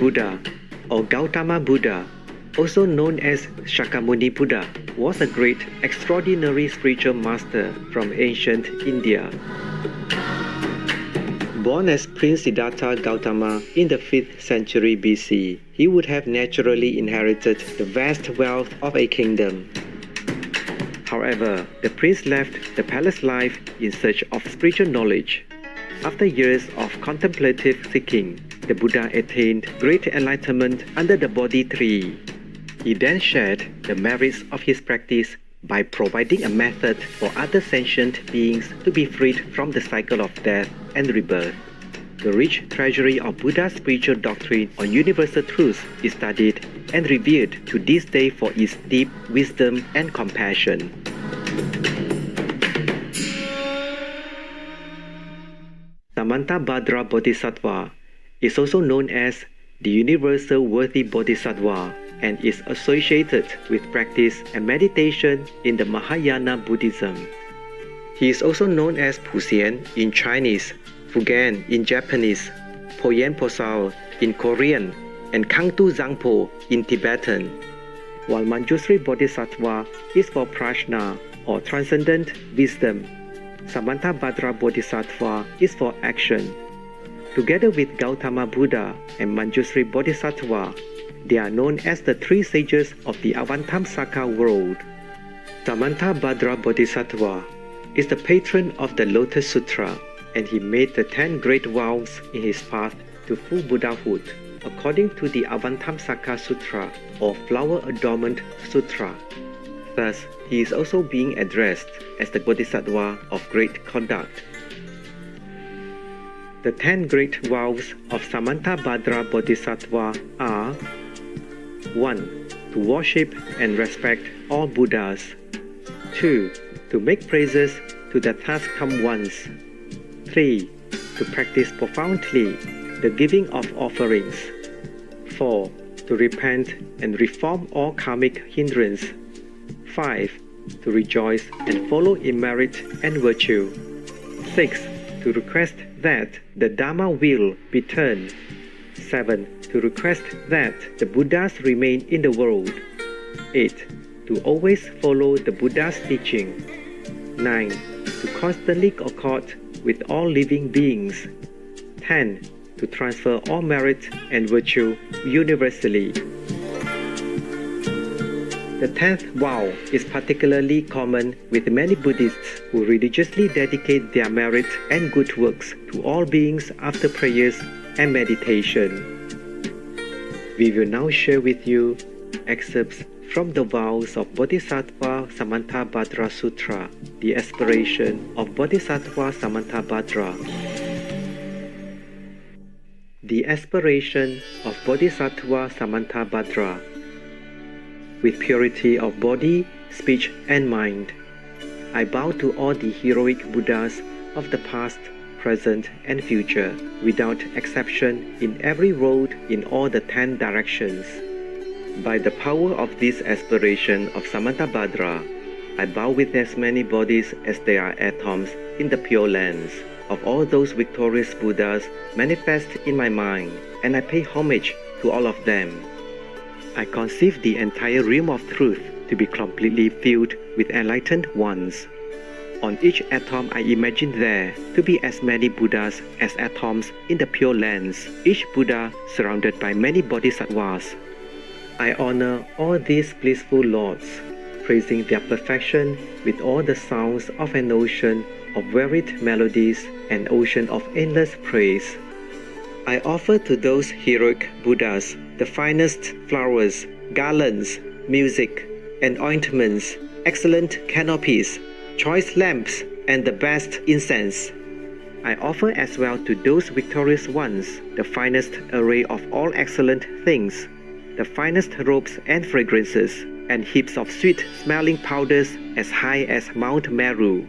Buddha, or Gautama Buddha, also known as Shakyamuni Buddha, was a great, extraordinary spiritual master from ancient India. Born as Prince Siddhartha Gautama in the 5th century BC, he would have naturally inherited the vast wealth of a kingdom. However, the prince left the palace life in search of spiritual knowledge. After years of contemplative seeking, the Buddha attained great enlightenment under the Bodhi tree. He then shared the merits of his practice by providing a method for other sentient beings to be freed from the cycle of death and rebirth. The rich treasury of Buddha's spiritual doctrine on universal truths is studied and revered to this day for its deep wisdom and compassion. Samantabhadra Bodhisattva is also known as the Universal Worthy Bodhisattva and is associated with practice and meditation in the Mahayana Buddhism. He is also known as Puxian in Chinese, Fugan in Japanese, Poyenposal in Korean, and Kangtu Zangpo in Tibetan, while Manjushri Bodhisattva is for prajna or transcendent wisdom. Samantabhadra Bodhisattva is for action. Together with Gautama Buddha and Manjushri Bodhisattva, they are known as the three sages of the Avantamsaka world. Samantabhadra Bodhisattva is the patron of the Lotus Sutra, and he made the 10 great vows in his path to full Buddhahood, according to the Avantamsaka Sutra or Flower Adornment Sutra. Thus, he is also being addressed as the Bodhisattva of great conduct. The 10 great vows of Samantabhadra Bodhisattva are: 1. To worship and respect all Buddhas. 2. To make praises to the task come ones. 3. To practice profoundly the giving of offerings. 4. To repent and reform all karmic hindrance. 5. To rejoice and follow in merit and virtue. 6. To request that the Dharma will be turned. 7. To request that the Buddhas remain in the world. 8. To always follow the Buddha's teaching. 9. To constantly accord with all living beings. 10. To transfer all merit and virtue universally. The 10th vow is particularly common with many Buddhists who religiously dedicate their merit and good works to all beings after prayers and meditation. We will now share with you excerpts from the vows of Bodhisattva Samantabhadra Sutra, the Aspiration of Bodhisattva Samantabhadra. The Aspiration of Bodhisattva Samantabhadra. With purity of body, speech, and mind, I bow to all the heroic Buddhas of the past, present, and future, without exception, in every road in all the 10 directions. By the power of this aspiration of Samantabhadra, I bow with as many bodies as there are atoms in the Pure Lands of all those victorious Buddhas manifest in my mind, and I pay homage to all of them. I conceive the entire realm of truth to be completely filled with enlightened ones. On each atom I imagine there to be as many Buddhas as atoms in the Pure Lands, each Buddha surrounded by many Bodhisattvas. I honor all these blissful lords, praising their perfection with all the sounds of an ocean of varied melodies, an ocean of endless praise. I offer to those heroic Buddhas the finest flowers, garlands, music, and ointments, excellent canopies, choice lamps, and the best incense. I offer as well to those victorious ones the finest array of all excellent things, the finest robes and fragrances, and heaps of sweet-smelling powders as high as Mount Meru.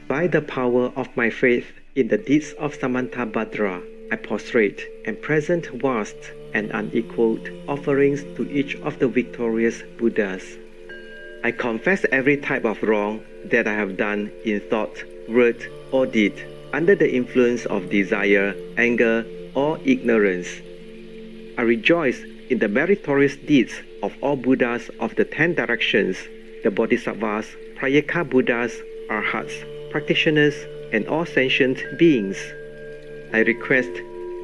By the power of my faith in the deeds of Samantabhadra, I prostrate and present vast and unequaled offerings to each of the victorious Buddhas. I confess every type of wrong that I have done in thought, word, or deed, under the influence of desire, anger, all ignorance. I rejoice in the meritorious deeds of all Buddhas of the 10 directions, the Bodhisattvas, Prayeka Buddhas, Arhats, practitioners, and all sentient beings. I request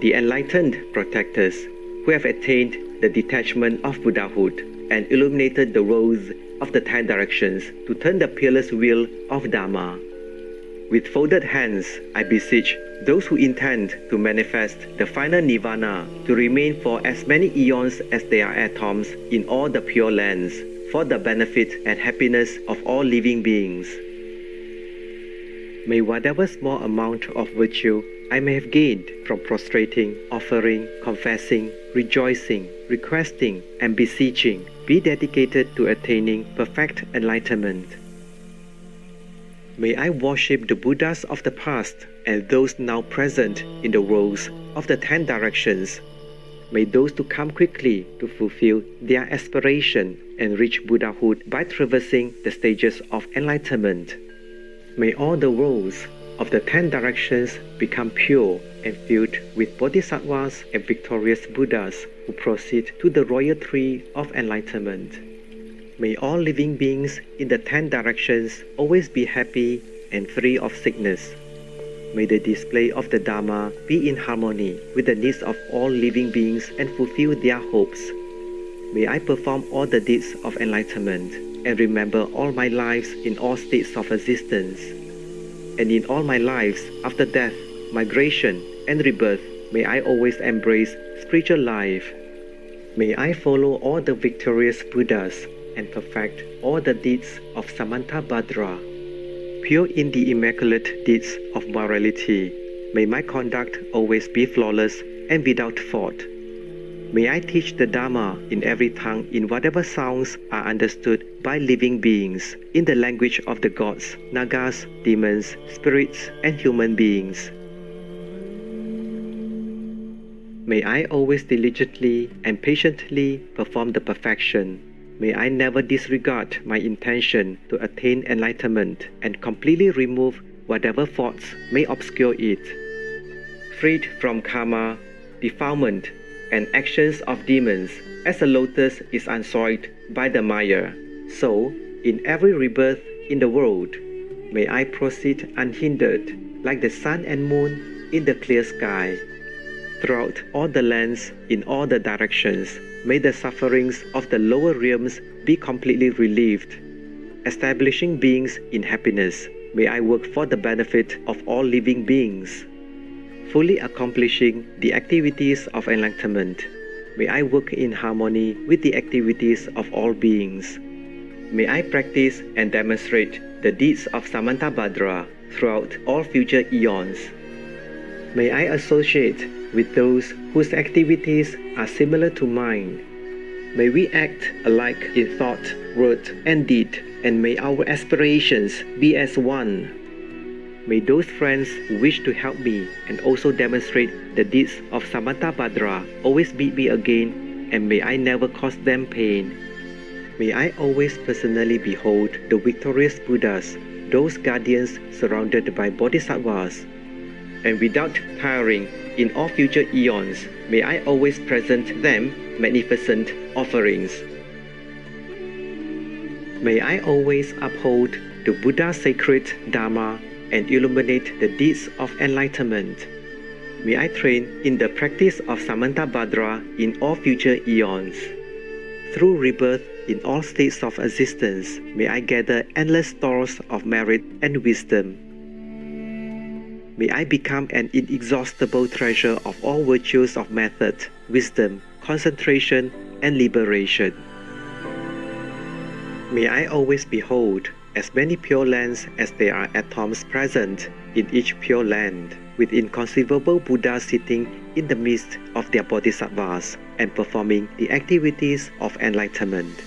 the enlightened protectors who have attained the detachment of Buddhahood and illuminated the roads of the 10 directions to turn the peerless wheel of Dharma. With folded hands, I beseech those who intend to manifest the final nirvana to remain for as many eons as there are atoms in all the pure lands, for the benefit and happiness of all living beings. May whatever small amount of virtue I may have gained from prostrating, offering, confessing, rejoicing, requesting, and beseeching be dedicated to attaining perfect enlightenment. May I worship the Buddhas of the past and those now present in the roads of the 10 directions. May those to come quickly to fulfill their aspiration and reach Buddhahood by traversing the stages of enlightenment. May all the roads of the 10 directions become pure and filled with Bodhisattvas and victorious Buddhas who proceed to the royal tree of enlightenment. May all living beings in the 10 directions always be happy and free of sickness. May the display of the Dharma be in harmony with the needs of all living beings and fulfill their hopes. May I perform all the deeds of enlightenment and remember all my lives in all states of existence. And in all my lives after death, migration, and rebirth, may I always embrace spiritual life. May I follow all the victorious Buddhas and perfect all the deeds of Samantabhadra. Pure in the immaculate deeds of morality, may my conduct always be flawless and without fault. May I teach the Dharma in every tongue in whatever sounds are understood by living beings, in the language of the gods, nagas, demons, spirits, and human beings. May I always diligently and patiently perform the perfection. May I never disregard my intention to attain enlightenment and completely remove whatever faults may obscure it. Freed from karma, defilement, and actions of demons, as a lotus is unsoiled by the mire, so, in every rebirth in the world, may I proceed unhindered, like the sun and moon in the clear sky. Throughout all the lands, in all the directions, may the sufferings of the lower realms be completely relieved. Establishing beings in happiness, may I work for the benefit of all living beings. Fully accomplishing the activities of enlightenment, may I work in harmony with the activities of all beings. May I practice and demonstrate the deeds of Samantabhadra throughout all future eons. May I associate with those whose activities are similar to mine. May we act alike in thought, word, and deed, and may our aspirations be as one. May those friends who wish to help me and also demonstrate the deeds of Samantabhadra always meet me again, and may I never cause them pain. May I always personally behold the victorious Buddhas, those guardians surrounded by Bodhisattvas. And without tiring, in all future eons, may I always present them magnificent offerings. May I always uphold the Buddha's sacred Dharma and illuminate the deeds of enlightenment. May I train in the practice of Samantabhadra in all future eons. Through rebirth in all states of existence, may I gather endless stores of merit and wisdom. May I become an inexhaustible treasure of all virtues of method, wisdom, concentration, and liberation. May I always behold as many pure lands as there are atoms present in each pure land, with inconceivable Buddhas sitting in the midst of their Bodhisattvas and performing the activities of enlightenment.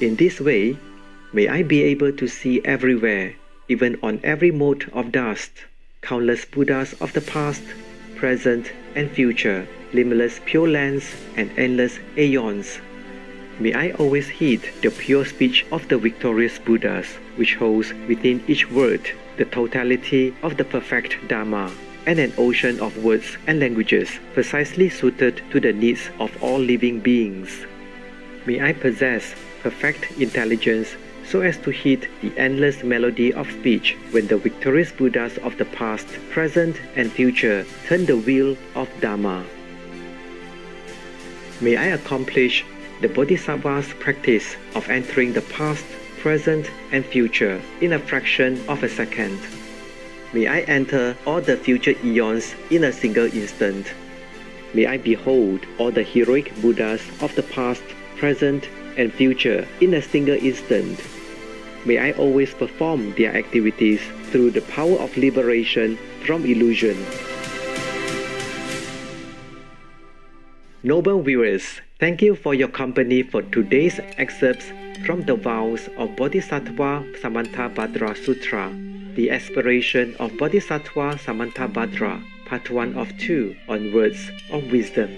In this way, may I be able to see everywhere, even on every mote of dust, countless Buddhas of the past, present, and future, limitless pure lands, and endless aeons. May I always heed the pure speech of the victorious Buddhas, which holds within each word the totality of the perfect Dharma, and an ocean of words and languages precisely suited to the needs of all living beings. May I possess perfect intelligence so as to heed the endless melody of speech when the victorious Buddhas of the past, present, and future turn the wheel of Dharma. May I accomplish the Bodhisattva's practice of entering the past, present, and future in a fraction of a second. May I enter all the future eons in a single instant. May I behold all the heroic Buddhas of the past, present, and future in a single instant. May I always perform their activities through the power of liberation from illusion. Noble viewers, thank you for your company for today's excerpts from the vows of Bodhisattva Samantabhadra Sutra, the Aspiration of Bodhisattva Samantabhadra, Part 1 of 2 on Words of Wisdom.